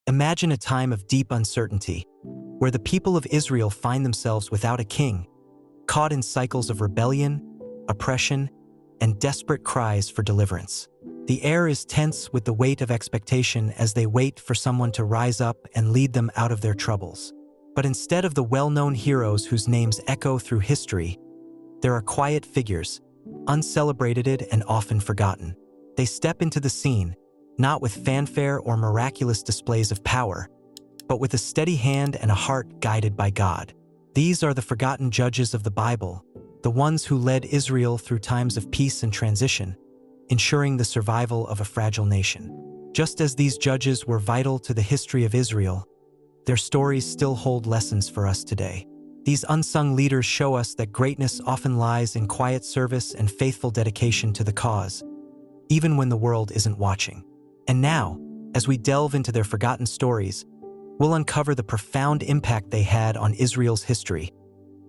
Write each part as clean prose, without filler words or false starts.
Imagine a time of deep uncertainty, where the people of Israel find themselves without a king, caught in cycles of rebellion, oppression, and desperate cries for deliverance. The air is tense with the weight of expectation as they wait for someone to rise up and lead them out of their troubles. But instead of the well-known heroes whose names echo through history, there are quiet figures, uncelebrated and often forgotten. They step into the scene, not with fanfare or miraculous displays of power, but with a steady hand and a heart guided by God. These are the forgotten judges of the Bible, the ones who led Israel through times of peace and transition, ensuring the survival of a fragile nation. Just as these judges were vital to the history of Israel, their stories still hold lessons for us today. These unsung leaders show us that greatness often lies in quiet service and faithful dedication to the cause, even when the world isn't watching. And now, as we delve into their forgotten stories, we'll uncover the profound impact they had on Israel's history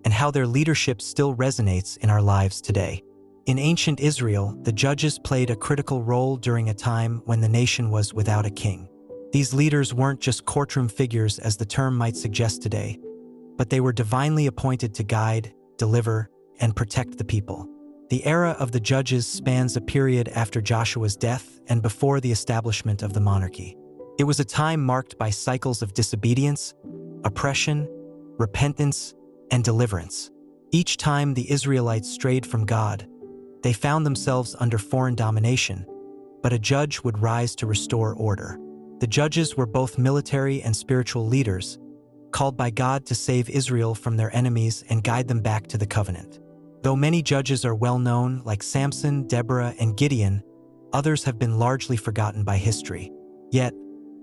and how their leadership still resonates in our lives today. In ancient Israel, the judges played a critical role during a time when the nation was without a king. These leaders weren't just courtroom figures as the term might suggest today, but they were divinely appointed to guide, deliver, and protect the people. The era of the judges spans a period after Joshua's death and before the establishment of the monarchy. It was a time marked by cycles of disobedience, oppression, repentance, and deliverance. Each time the Israelites strayed from God, they found themselves under foreign domination, but a judge would rise to restore order. The judges were both military and spiritual leaders, called by God to save Israel from their enemies and guide them back to the covenant. Though many judges are well known, like Samson, Deborah, and Gideon, others have been largely forgotten by history. Yet,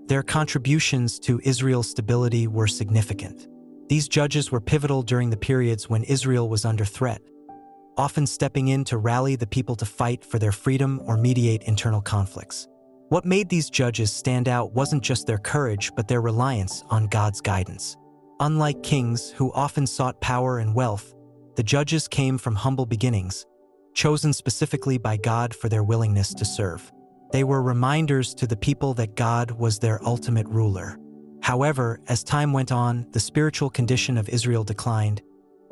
their contributions to Israel's stability were significant. These judges were pivotal during the periods when Israel was under threat, often stepping in to rally the people to fight for their freedom or mediate internal conflicts. What made these judges stand out wasn't just their courage, but their reliance on God's guidance. Unlike kings who often sought power and wealth, the judges came from humble beginnings, chosen specifically by God for their willingness to serve. They were reminders to the people that God was their ultimate ruler. However, as time went on, the spiritual condition of Israel declined,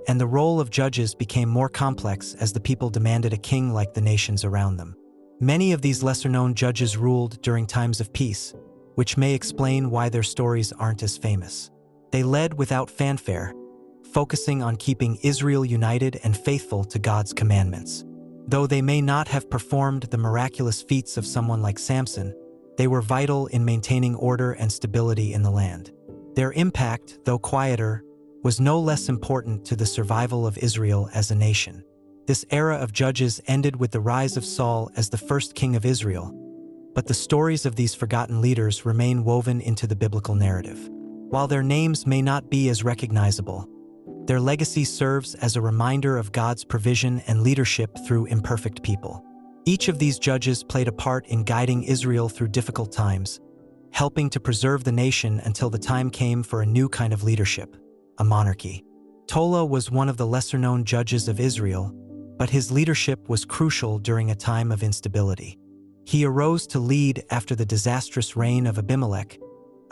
and the role of judges became more complex as the people demanded a king like the nations around them. Many of these lesser-known judges ruled during times of peace, which may explain why their stories aren't as famous. They led without fanfare, focusing on keeping Israel united and faithful to God's commandments. Though they may not have performed the miraculous feats of someone like Samson, they were vital in maintaining order and stability in the land. Their impact, though quieter, was no less important to the survival of Israel as a nation. This era of judges ended with the rise of Saul as the first king of Israel, but the stories of these forgotten leaders remain woven into the biblical narrative. While their names may not be as recognizable, their legacy serves as a reminder of God's provision and leadership through imperfect people. Each of these judges played a part in guiding Israel through difficult times, helping to preserve the nation until the time came for a new kind of leadership, a monarchy. Tola was one of the lesser-known judges of Israel, but his leadership was crucial during a time of instability. He arose to lead after the disastrous reign of Abimelech,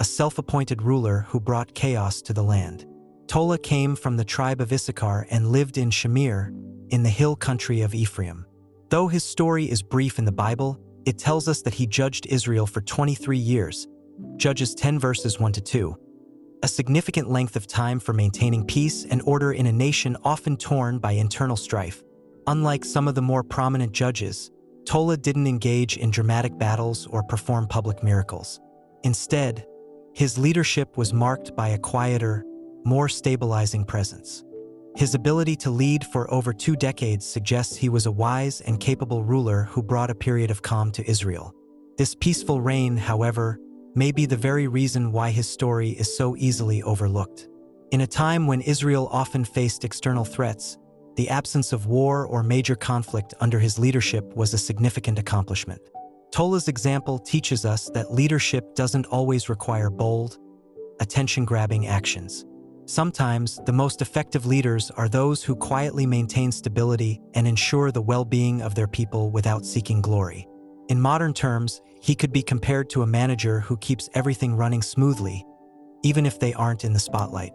a self-appointed ruler who brought chaos to the land. Tola came from the tribe of Issachar and lived in Shamir, in the hill country of Ephraim. Though his story is brief in the Bible, it tells us that he judged Israel for 23 years, Judges 10 verses 1-2, a significant length of time for maintaining peace and order in a nation often torn by internal strife. Unlike some of the more prominent judges, Tola didn't engage in dramatic battles or perform public miracles. Instead, his leadership was marked by a quieter, more stabilizing presence. His ability to lead for over 2 decades suggests he was a wise and capable ruler who brought a period of calm to Israel. This peaceful reign, however, may be the very reason why his story is so easily overlooked. In a time when Israel often faced external threats, the absence of war or major conflict under his leadership was a significant accomplishment. Tola's example teaches us that leadership doesn't always require bold, attention-grabbing actions. Sometimes, the most effective leaders are those who quietly maintain stability and ensure the well-being of their people without seeking glory. In modern terms, He could be compared to a manager who keeps everything running smoothly, even if they aren't in the spotlight.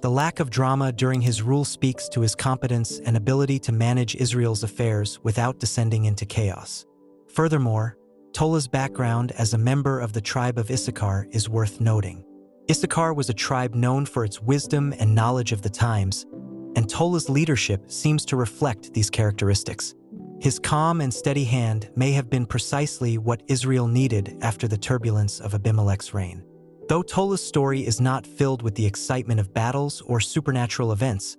The lack of drama during his rule speaks to his competence and ability to manage Israel's affairs without descending into chaos. Furthermore, Tolah's background as a member of the tribe of Issachar is worth noting. Issachar was a tribe known for its wisdom and knowledge of the times, and Tolah's leadership seems to reflect these characteristics. His calm and steady hand may have been precisely what Israel needed after the turbulence of Abimelech's reign. Though Tolah's story is not filled with the excitement of battles or supernatural events,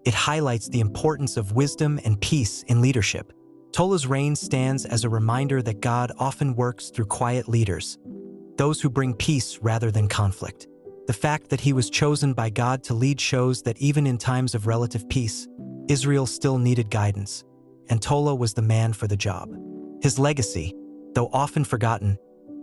it highlights the importance of wisdom and peace in leadership. Tolah's reign stands as a reminder that God often works through quiet leaders, those who bring peace rather than conflict. The fact that he was chosen by God to lead shows that even in times of relative peace, Israel still needed guidance, and Tolah was the man for the job. His legacy, though often forgotten,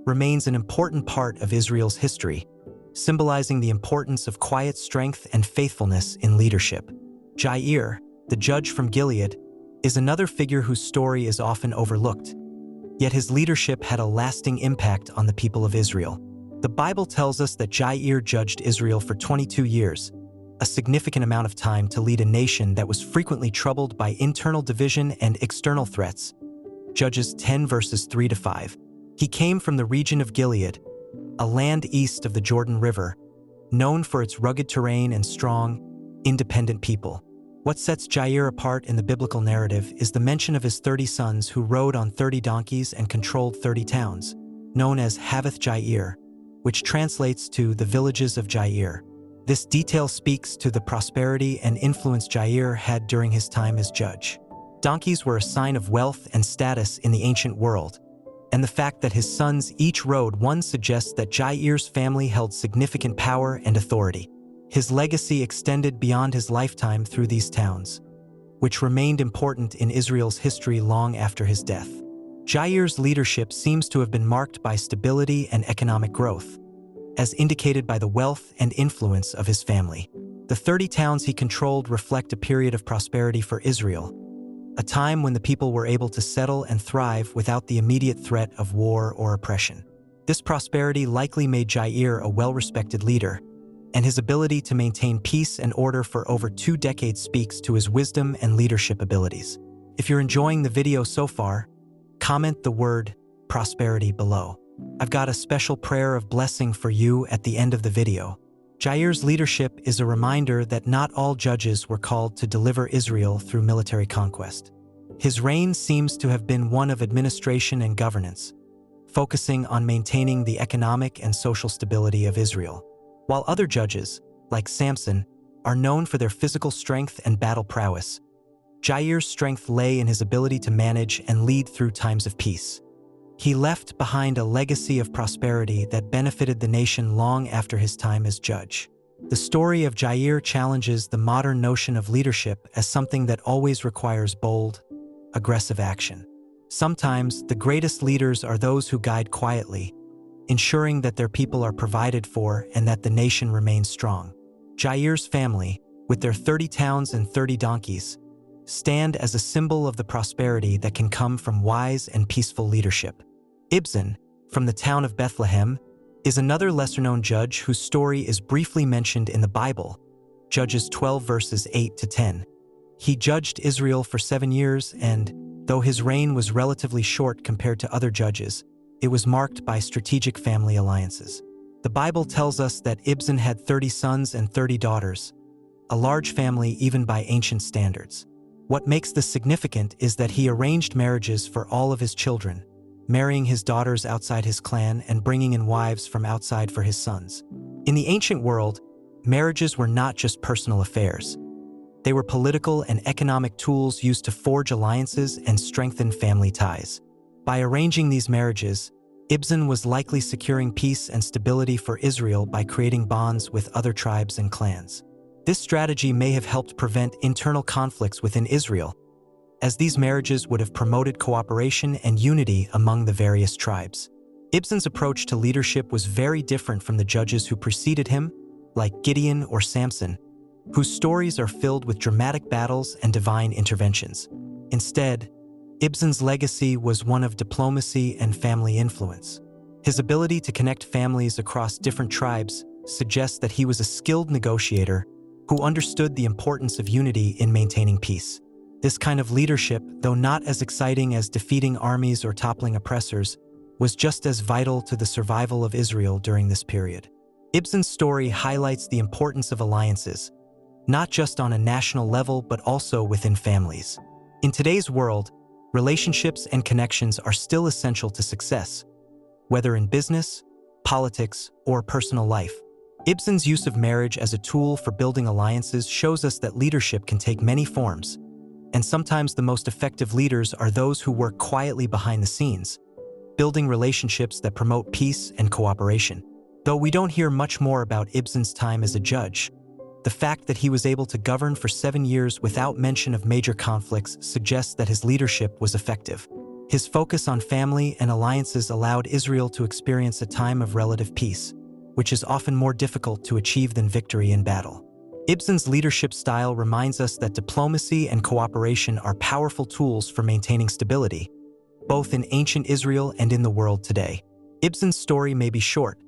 remains an important part of Israel's history, symbolizing the importance of quiet strength and faithfulness in leadership. Jair, the judge from Gilead, is another figure whose story is often overlooked, yet his leadership had a lasting impact on the people of Israel. The Bible tells us that Jair judged Israel for 22 years, a significant amount of time to lead a nation that was frequently troubled by internal division and external threats. Judges 10 verses 3-5. He came from the region of Gilead, a land east of the Jordan River, known for its rugged terrain and strong, independent people. What sets Jair apart in the biblical narrative is the mention of his 30 sons who rode on 30 donkeys and controlled 30 towns, known as Havoth Jair, which translates to the villages of Jair. This detail speaks to the prosperity and influence Jair had during his time as judge. Donkeys were a sign of wealth and status in the ancient world, and the fact that his sons each rode one suggests that Jair's family held significant power and authority. His legacy extended beyond his lifetime through these towns, which remained important in Israel's history long after his death. Jair's leadership seems to have been marked by stability and economic growth, as indicated by the wealth and influence of his family. The 30 towns he controlled reflect a period of prosperity for Israel, a time when the people were able to settle and thrive without the immediate threat of war or oppression. This prosperity likely made Jair a well-respected leader, and his ability to maintain peace and order for over 2 decades speaks to his wisdom and leadership abilities. If you're enjoying the video so far, comment the word prosperity below. I've got a special prayer of blessing for you at the end of the video. Jair's leadership is a reminder that not all judges were called to deliver Israel through military conquest. His reign seems to have been one of administration and governance, focusing on maintaining the economic and social stability of Israel. While other judges, like Samson, are known for their physical strength and battle prowess, Jair's strength lay in his ability to manage and lead through times of peace. He left behind a legacy of prosperity that benefited the nation long after his time as judge. The story of Jair challenges the modern notion of leadership as something that always requires bold, aggressive action. Sometimes, the greatest leaders are those who guide quietly, ensuring that their people are provided for and that the nation remains strong. Jair's family, with their 30 towns and 30 donkeys, stand as a symbol of the prosperity that can come from wise and peaceful leadership. Ibzan, from the town of Bethlehem, is another lesser-known judge whose story is briefly mentioned in the Bible, Judges 12 verses 8-10. He judged Israel for 7 years, and, though his reign was relatively short compared to other judges, it was marked by strategic family alliances. The Bible tells us that Ibzan had 30 sons and 30 daughters, a large family even by ancient standards. What makes this significant is that he arranged marriages for all of his children, marrying his daughters outside his clan and bringing in wives from outside for his sons. In the ancient world, marriages were not just personal affairs. They were political and economic tools used to forge alliances and strengthen family ties. By arranging these marriages, Ibzan was likely securing peace and stability for Israel by creating bonds with other tribes and clans. This strategy may have helped prevent internal conflicts within Israel, as these marriages would have promoted cooperation and unity among the various tribes. Ibzan's approach to leadership was very different from the judges who preceded him, like Gideon or Samson, whose stories are filled with dramatic battles and divine interventions. Instead, Ibzan's legacy was one of diplomacy and family influence. His ability to connect families across different tribes suggests that he was a skilled negotiator who understood the importance of unity in maintaining peace. This kind of leadership, though not as exciting as defeating armies or toppling oppressors, was just as vital to the survival of Israel during this period. Ibsen's story highlights the importance of alliances, not just on a national level but also within families. In today's world, relationships and connections are still essential to success, whether in business, politics, or personal life. Ibsen's use of marriage as a tool for building alliances shows us that leadership can take many forms, and sometimes the most effective leaders are those who work quietly behind the scenes, building relationships that promote peace and cooperation. Though we don't hear much more about Ibsen's time as a judge, the fact that he was able to govern for 7 years without mention of major conflicts suggests that his leadership was effective. His focus on family and alliances allowed Israel to experience a time of relative peace, which is often more difficult to achieve than victory in battle. Ibsen's leadership style reminds us that diplomacy and cooperation are powerful tools for maintaining stability, both in ancient Israel and in the world today. Ibsen's story may be short,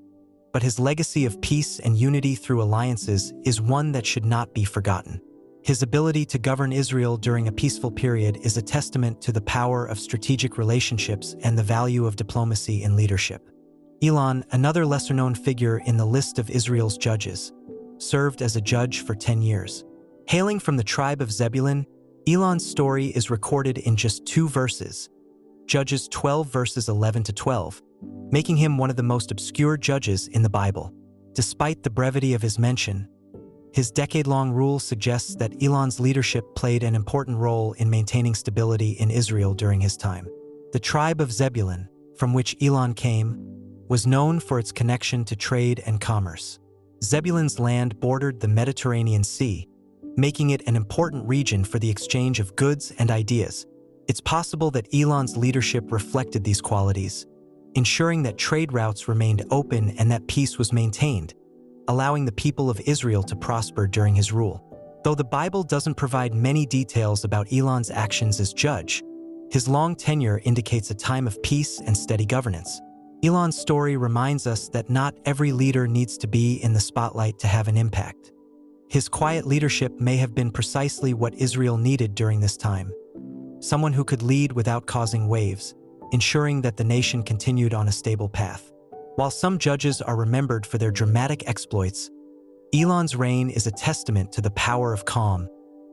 but his legacy of peace and unity through alliances is one that should not be forgotten. His ability to govern Israel during a peaceful period is a testament to the power of strategic relationships and the value of diplomacy in leadership. Elon, another lesser-known figure in the list of Israel's judges, served as a judge for 10 years. Hailing from the tribe of Zebulun, Elon's story is recorded in just 2 verses, Judges 12 verses 11 to 12, making him one of the most obscure judges in the Bible. Despite the brevity of his mention, his decade-long rule suggests that Elon's leadership played an important role in maintaining stability in Israel during his time. The tribe of Zebulun, from which Elon came, was known for its connection to trade and commerce. Zebulun's land bordered the Mediterranean Sea, making it an important region for the exchange of goods and ideas. It's possible that Elon's leadership reflected these qualities, ensuring that trade routes remained open and that peace was maintained, allowing the people of Israel to prosper during his rule. Though the Bible doesn't provide many details about Elon's actions as judge, his long tenure indicates a time of peace and steady governance. Elon's story reminds us that not every leader needs to be in the spotlight to have an impact. His quiet leadership may have been precisely what Israel needed during this time. Someone who could lead without causing waves, ensuring that the nation continued on a stable path. While some judges are remembered for their dramatic exploits, Elon's reign is a testament to the power of calm,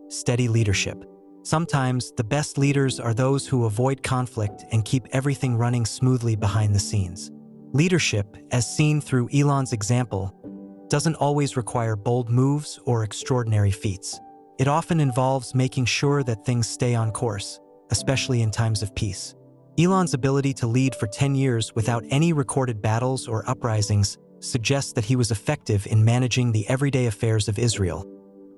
steady leadership. Sometimes, the best leaders are those who avoid conflict and keep everything running smoothly behind the scenes. Leadership, as seen through Elon's example, doesn't always require bold moves or extraordinary feats. It often involves making sure that things stay on course, especially in times of peace. Elon's ability to lead for 10 years without any recorded battles or uprisings suggests that he was effective in managing the everyday affairs of Israel,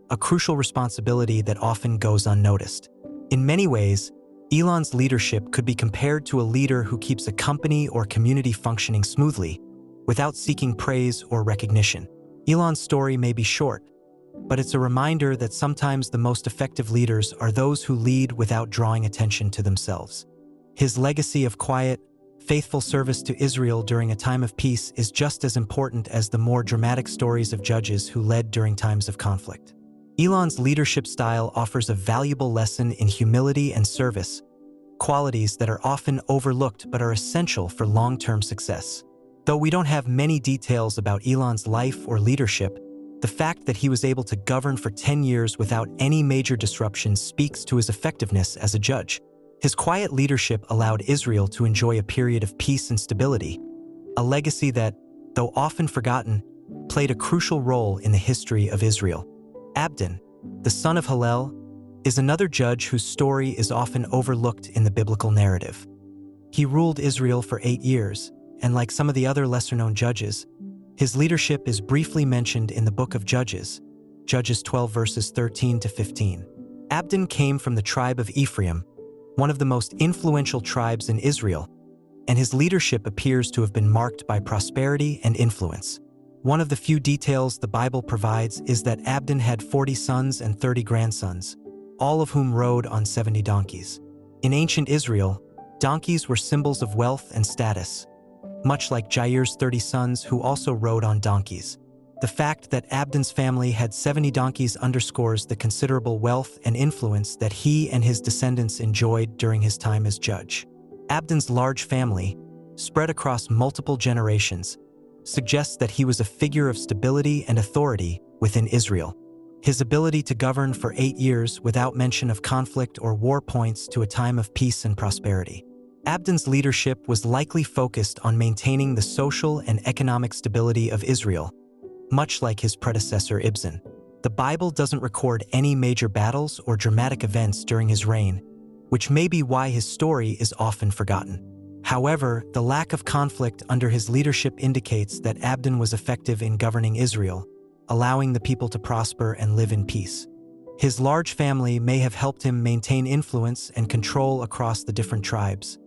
a crucial responsibility that often goes unnoticed. In many ways, Elon's leadership could be compared to a leader who keeps a company or community functioning smoothly, without seeking praise or recognition. Elon's story may be short, but it's a reminder that sometimes the most effective leaders are those who lead without drawing attention to themselves. His legacy of quiet, faithful service to Israel during a time of peace is just as important as the more dramatic stories of judges who led during times of conflict. Elon's leadership style offers a valuable lesson in humility and service, qualities that are often overlooked but are essential for long-term success. Though we don't have many details about Elon's life or leadership, the fact that he was able to govern for 10 years without any major disruptions speaks to his effectiveness as a judge. His quiet leadership allowed Israel to enjoy a period of peace and stability, a legacy that, though often forgotten, played a crucial role in the history of Israel. Abdon, the son of Hillel, is another judge whose story is often overlooked in the biblical narrative. He ruled Israel for 8 years, and like some of the other lesser-known judges, his leadership is briefly mentioned in the book of Judges, Judges 12 verses 13 to 15. Abdon came from the tribe of Ephraim, one of the most influential tribes in Israel, and his leadership appears to have been marked by prosperity and influence. One of the few details the Bible provides is that Abdon had 40 sons and 30 grandsons, all of whom rode on 70 donkeys. In ancient Israel, donkeys were symbols of wealth and status, much like Jair's 30 sons who also rode on donkeys. The fact that Abdon's family had 70 donkeys underscores the considerable wealth and influence that he and his descendants enjoyed during his time as judge. Abdon's large family, spread across multiple generations, suggests that he was a figure of stability and authority within Israel. His ability to govern for 8 years without mention of conflict or war points to a time of peace and prosperity. Abdon's leadership was likely focused on maintaining the social and economic stability of Israel, much like his predecessor Ibzan. The Bible doesn't record any major battles or dramatic events during his reign, which may be why his story is often forgotten. However, the lack of conflict under his leadership indicates that Abdon was effective in governing Israel, allowing the people to prosper and live in peace. His large family may have helped him maintain influence and control across the different tribes,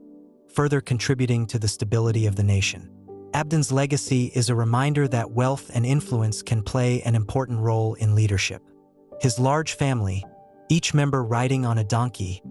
further contributing to the stability of the nation. Abdon's legacy is a reminder that wealth and influence can play an important role in leadership. His large family, each member riding on a donkey,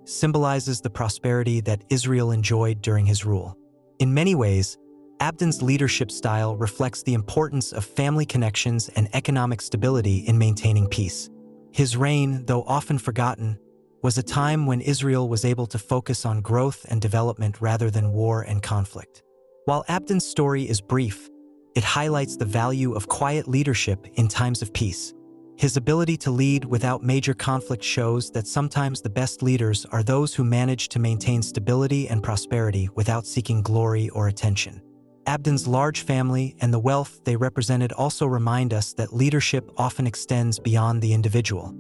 symbolizes the prosperity that Israel enjoyed during his rule. In many ways, Abdon's leadership style reflects the importance of family connections and economic stability in maintaining peace. His reign, though often forgotten, was a time when Israel was able to focus on growth and development rather than war and conflict. While Abdon's story is brief, it highlights the value of quiet leadership in times of peace. His ability to lead without major conflict shows that sometimes the best leaders are those who manage to maintain stability and prosperity without seeking glory or attention. Abdon's large family and the wealth they represented also remind us that leadership often extends beyond the individual,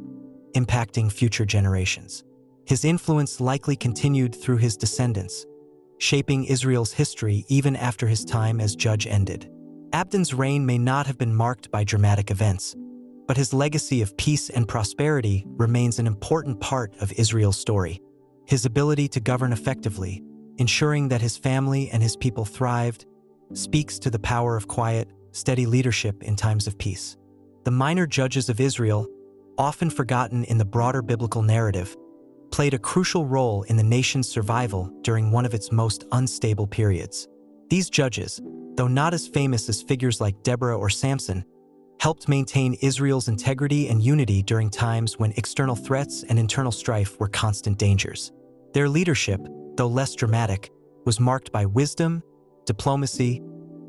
impacting future generations. His influence likely continued through his descendants, shaping Israel's history even after his time as judge ended. Abdon's reign may not have been marked by dramatic events, but his legacy of peace and prosperity remains an important part of Israel's story. His ability to govern effectively, ensuring that his family and his people thrived, speaks to the power of quiet, steady leadership in times of peace. The minor judges of Israel, often forgotten in the broader biblical narrative, played a crucial role in the nation's survival during one of its most unstable periods. These judges, though not as famous as figures like Deborah or Samson, helped maintain Israel's integrity and unity during times when external threats and internal strife were constant dangers. Their leadership, though less dramatic, was marked by wisdom, diplomacy,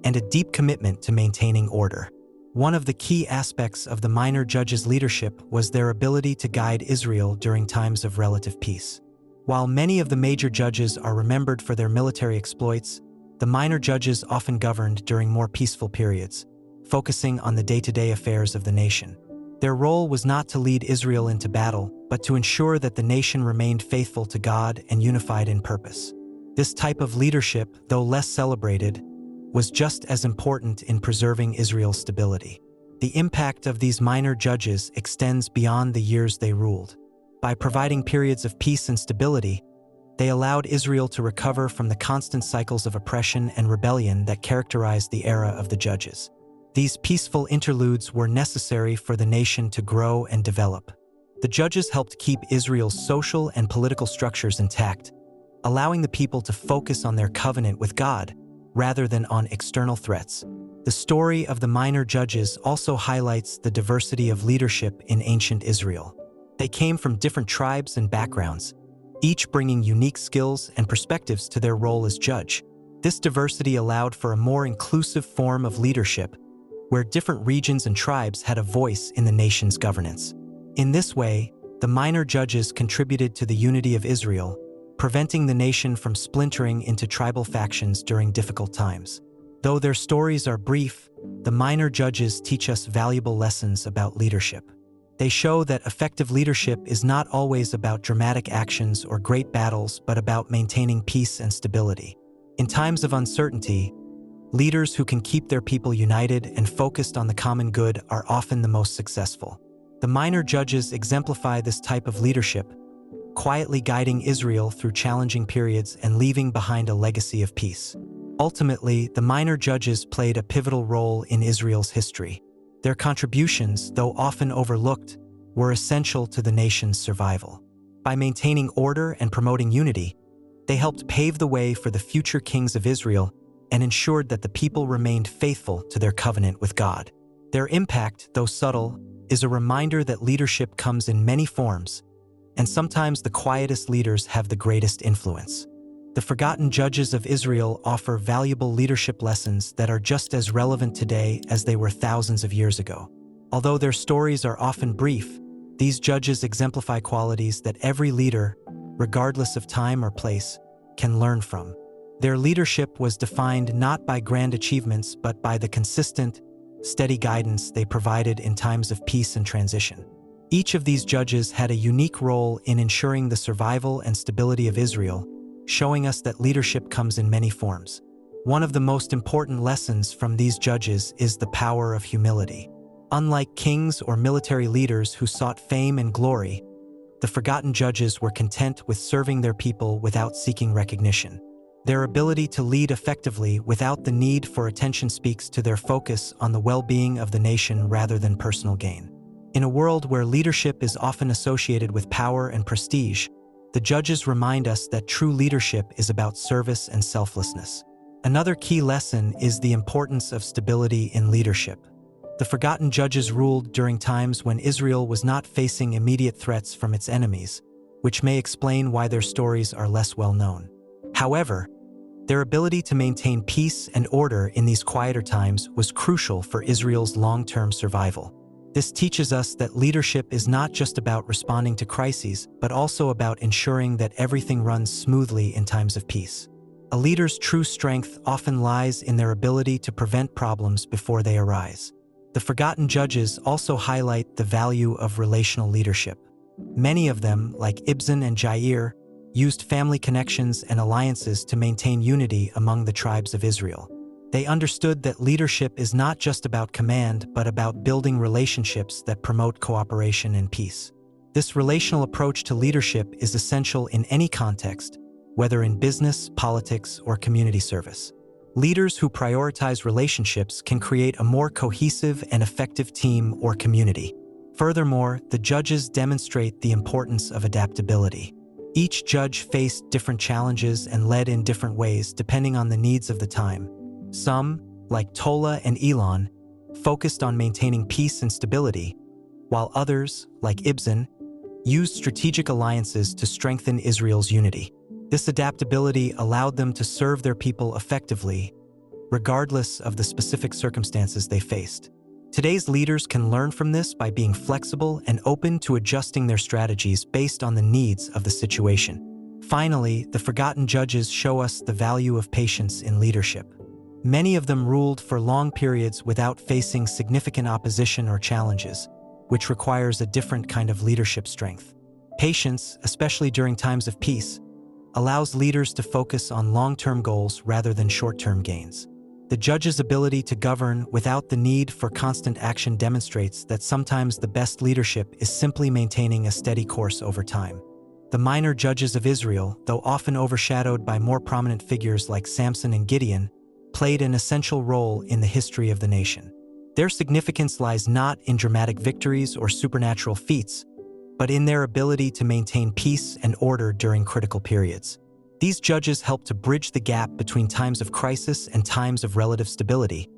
and a deep commitment to maintaining order. One of the key aspects of the minor judges' leadership was their ability to guide Israel during times of relative peace. While many of the major judges are remembered for their military exploits, the minor judges often governed during more peaceful periods, focusing on the day-to-day affairs of the nation. Their role was not to lead Israel into battle, but to ensure that the nation remained faithful to God and unified in purpose. This type of leadership, though less celebrated, was just as important in preserving Israel's stability. The impact of these minor judges extends beyond the years they ruled. By providing periods of peace and stability, they allowed Israel to recover from the constant cycles of oppression and rebellion that characterized the era of the judges. These peaceful interludes were necessary for the nation to grow and develop. The judges helped keep Israel's social and political structures intact, allowing the people to focus on their covenant with God rather than on external threats. The story of the minor judges also highlights the diversity of leadership in ancient Israel. They came from different tribes and backgrounds, each bringing unique skills and perspectives to their role as judge. This diversity allowed for a more inclusive form of leadership, where different regions and tribes had a voice in the nation's governance. In this way, the minor judges contributed to the unity of Israel, preventing the nation from splintering into tribal factions during difficult times. Though their stories are brief, the minor judges teach us valuable lessons about leadership. They show that effective leadership is not always about dramatic actions or great battles, but about maintaining peace and stability. In times of uncertainty, leaders who can keep their people united and focused on the common good are often the most successful. The minor judges exemplify this type of leadership, quietly guiding Israel through challenging periods and leaving behind a legacy of peace. Ultimately, the minor judges played a pivotal role in Israel's history. Their contributions, though often overlooked, were essential to the nation's survival. By maintaining order and promoting unity, they helped pave the way for the future kings of Israel and ensured that the people remained faithful to their covenant with God. Their impact, though subtle, is a reminder that leadership comes in many forms, and sometimes the quietest leaders have the greatest influence. The forgotten judges of Israel offer valuable leadership lessons that are just as relevant today as they were thousands of years ago. Although their stories are often brief, these judges exemplify qualities that every leader, regardless of time or place, can learn from. Their leadership was defined not by grand achievements but by the consistent, steady guidance they provided in times of peace and transition. Each of these judges had a unique role in ensuring the survival and stability of Israel, showing us that leadership comes in many forms. One of the most important lessons from these judges is the power of humility. Unlike kings or military leaders who sought fame and glory, the forgotten judges were content with serving their people without seeking recognition. Their ability to lead effectively without the need for attention speaks to their focus on the well-being of the nation rather than personal gain. In a world where leadership is often associated with power and prestige, the judges remind us that true leadership is about service and selflessness. Another key lesson is the importance of stability in leadership. The forgotten judges ruled during times when Israel was not facing immediate threats from its enemies, which may explain why their stories are less well known. However, their ability to maintain peace and order in these quieter times was crucial for Israel's long-term survival. This teaches us that leadership is not just about responding to crises, but also about ensuring that everything runs smoothly in times of peace. A leader's true strength often lies in their ability to prevent problems before they arise. The forgotten judges also highlight the value of relational leadership. Many of them, like Ibzan and Jair, used family connections and alliances to maintain unity among the tribes of Israel. They understood that leadership is not just about command, but about building relationships that promote cooperation and peace. This relational approach to leadership is essential in any context, whether in business, politics, or community service. Leaders who prioritize relationships can create a more cohesive and effective team or community. Furthermore, the judges demonstrate the importance of adaptability. Each judge faced different challenges and led in different ways depending on the needs of the time. Some, like Tola and Elon, focused on maintaining peace and stability, while others, like Ibzan, used strategic alliances to strengthen Israel's unity. This adaptability allowed them to serve their people effectively, regardless of the specific circumstances they faced. Today's leaders can learn from this by being flexible and open to adjusting their strategies based on the needs of the situation. Finally, the forgotten judges show us the value of patience in leadership. Many of them ruled for long periods without facing significant opposition or challenges, which requires a different kind of leadership strength. Patience, especially during times of peace, allows leaders to focus on long-term goals rather than short-term gains. The judge's ability to govern without the need for constant action demonstrates that sometimes the best leadership is simply maintaining a steady course over time. The minor judges of Israel, though often overshadowed by more prominent figures like Samson and Gideon, played an essential role in the history of the nation. Their significance lies not in dramatic victories or supernatural feats, but in their ability to maintain peace and order during critical periods. These judges helped to bridge the gap between times of crisis and times of relative stability,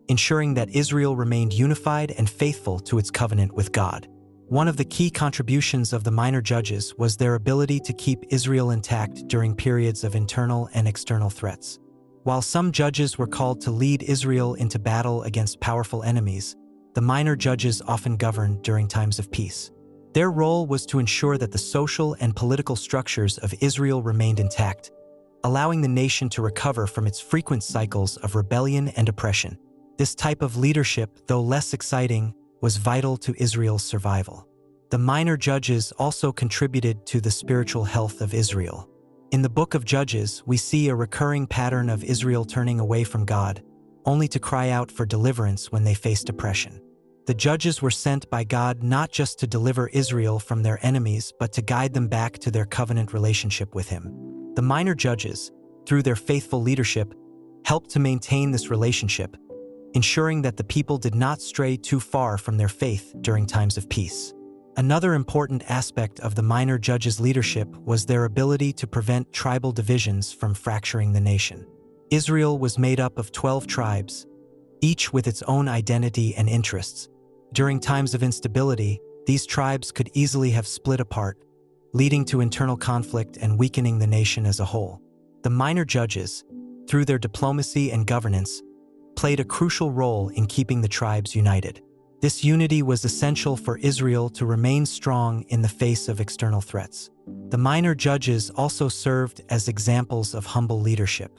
ensuring that Israel remained unified and faithful to its covenant with God. One of the key contributions of the minor judges was their ability to keep Israel intact during periods of internal and external threats. While some judges were called to lead Israel into battle against powerful enemies, the minor judges often governed during times of peace. Their role was to ensure that the social and political structures of Israel remained intact, allowing the nation to recover from its frequent cycles of rebellion and oppression. This type of leadership, though less exciting, was vital to Israel's survival. The minor judges also contributed to the spiritual health of Israel. In the book of Judges, we see a recurring pattern of Israel turning away from God, only to cry out for deliverance when they faced oppression. The judges were sent by God not just to deliver Israel from their enemies, but to guide them back to their covenant relationship with Him. The minor judges, through their faithful leadership, helped to maintain this relationship, ensuring that the people did not stray too far from their faith during times of peace. Another important aspect of the minor judges' leadership was their ability to prevent tribal divisions from fracturing the nation. Israel was made up of 12 tribes, each with its own identity and interests. During times of instability, these tribes could easily have split apart, leading to internal conflict and weakening the nation as a whole. The minor judges, through their diplomacy and governance, played a crucial role in keeping the tribes united. This unity was essential for Israel to remain strong in the face of external threats. The minor judges also served as examples of humble leadership.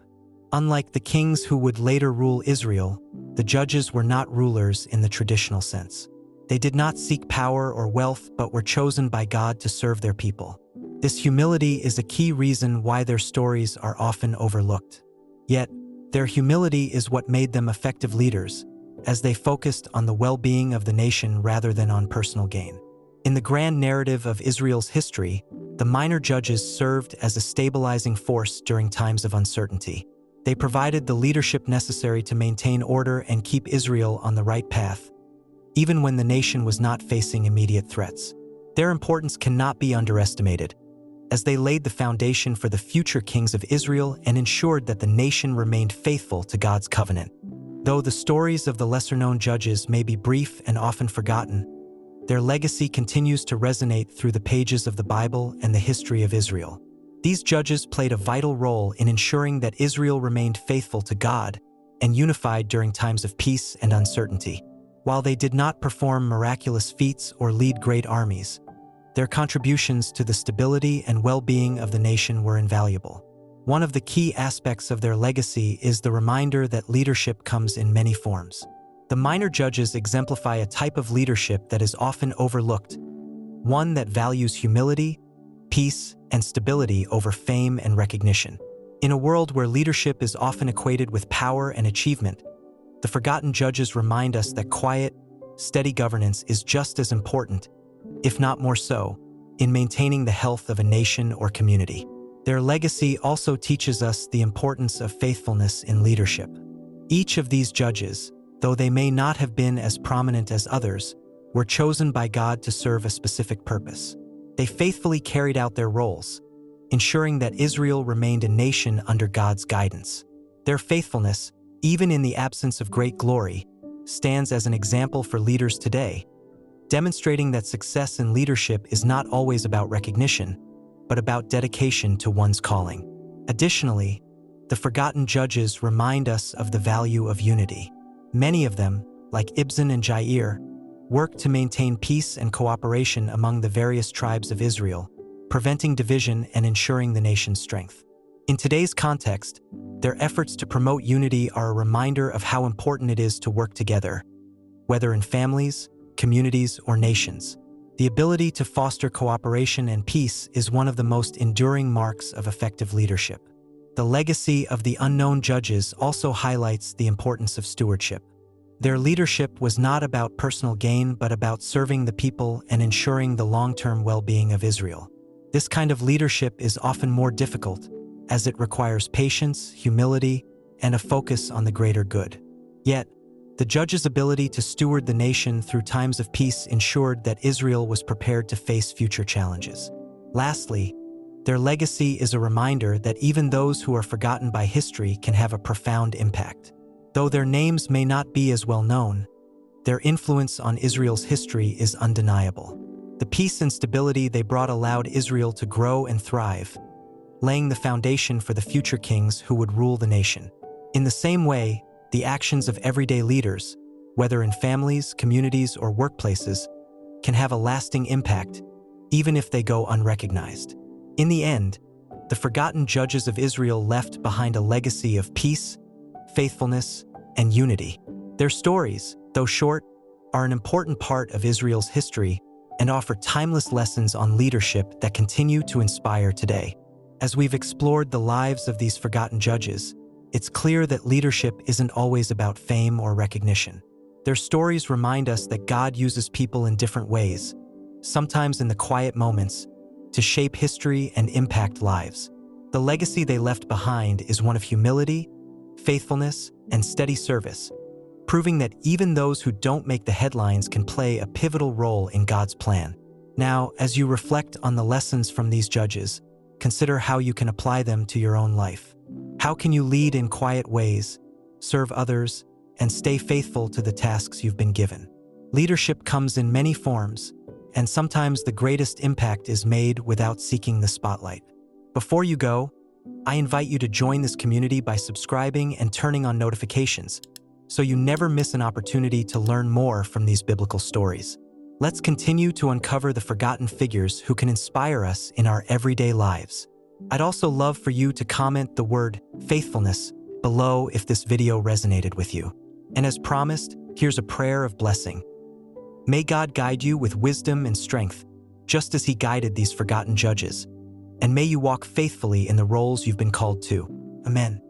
Unlike the kings who would later rule Israel, the judges were not rulers in the traditional sense. They did not seek power or wealth but were chosen by God to serve their people. This humility is a key reason why their stories are often overlooked. Yet, their humility is what made them effective leaders, as they focused on the well-being of the nation rather than on personal gain. In the grand narrative of Israel's history, the minor judges served as a stabilizing force during times of uncertainty. They provided the leadership necessary to maintain order and keep Israel on the right path, even when the nation was not facing immediate threats. Their importance cannot be underestimated, as they laid the foundation for the future kings of Israel and ensured that the nation remained faithful to God's covenant. Though the stories of the lesser-known judges may be brief and often forgotten, their legacy continues to resonate through the pages of the Bible and the history of Israel. These judges played a vital role in ensuring that Israel remained faithful to God and unified during times of peace and uncertainty. While they did not perform miraculous feats or lead great armies, their contributions to the stability and well-being of the nation were invaluable. One of the key aspects of their legacy is the reminder that leadership comes in many forms. The minor judges exemplify a type of leadership that is often overlooked, one that values humility, peace, and stability over fame and recognition. In a world where leadership is often equated with power and achievement, the forgotten judges remind us that quiet, steady governance is just as important, if not more so, in maintaining the health of a nation or community. Their legacy also teaches us the importance of faithfulness in leadership. Each of these judges, though they may not have been as prominent as others, were chosen by God to serve a specific purpose. They faithfully carried out their roles, ensuring that Israel remained a nation under God's guidance. Their faithfulness, even in the absence of great glory, stands as an example for leaders today, demonstrating that success in leadership is not always about recognition, but about dedication to one's calling. Additionally, the forgotten judges remind us of the value of unity. Many of them, like Ibzan and Jair, worked to maintain peace and cooperation among the various tribes of Israel, preventing division and ensuring the nation's strength. In today's context, their efforts to promote unity are a reminder of how important it is to work together, whether in families, communities, or nations. The ability to foster cooperation and peace is one of the most enduring marks of effective leadership. The legacy of the unknown judges also highlights the importance of stewardship. Their leadership was not about personal gain but about serving the people and ensuring the long-term well-being of Israel. This kind of leadership is often more difficult, as it requires patience, humility, and a focus on the greater good. Yet, the judges' ability to steward the nation through times of peace ensured that Israel was prepared to face future challenges. Lastly, their legacy is a reminder that even those who are forgotten by history can have a profound impact. Though their names may not be as well known, their influence on Israel's history is undeniable. The peace and stability they brought allowed Israel to grow and thrive, laying the foundation for the future kings who would rule the nation. In the same way, the actions of everyday leaders, whether in families, communities, or workplaces, can have a lasting impact, even if they go unrecognized. In the end, the forgotten judges of Israel left behind a legacy of peace, faithfulness, and unity. Their stories, though short, are an important part of Israel's history and offer timeless lessons on leadership that continue to inspire today. As we've explored the lives of these forgotten judges, it's clear that leadership isn't always about fame or recognition. Their stories remind us that God uses people in different ways, sometimes in the quiet moments, to shape history and impact lives. The legacy they left behind is one of humility, faithfulness, and steady service, proving that even those who don't make the headlines can play a pivotal role in God's plan. Now, as you reflect on the lessons from these judges, consider how you can apply them to your own life. How can you lead in quiet ways, serve others, and stay faithful to the tasks you've been given? Leadership comes in many forms, and sometimes the greatest impact is made without seeking the spotlight. Before you go, I invite you to join this community by subscribing and turning on notifications, so you never miss an opportunity to learn more from these biblical stories. Let's continue to uncover the forgotten figures who can inspire us in our everyday lives. I'd also love for you to comment the word faithfulness below if this video resonated with you. And as promised, here's a prayer of blessing. May God guide you with wisdom and strength, just as He guided these forgotten judges. And may you walk faithfully in the roles you've been called to. Amen.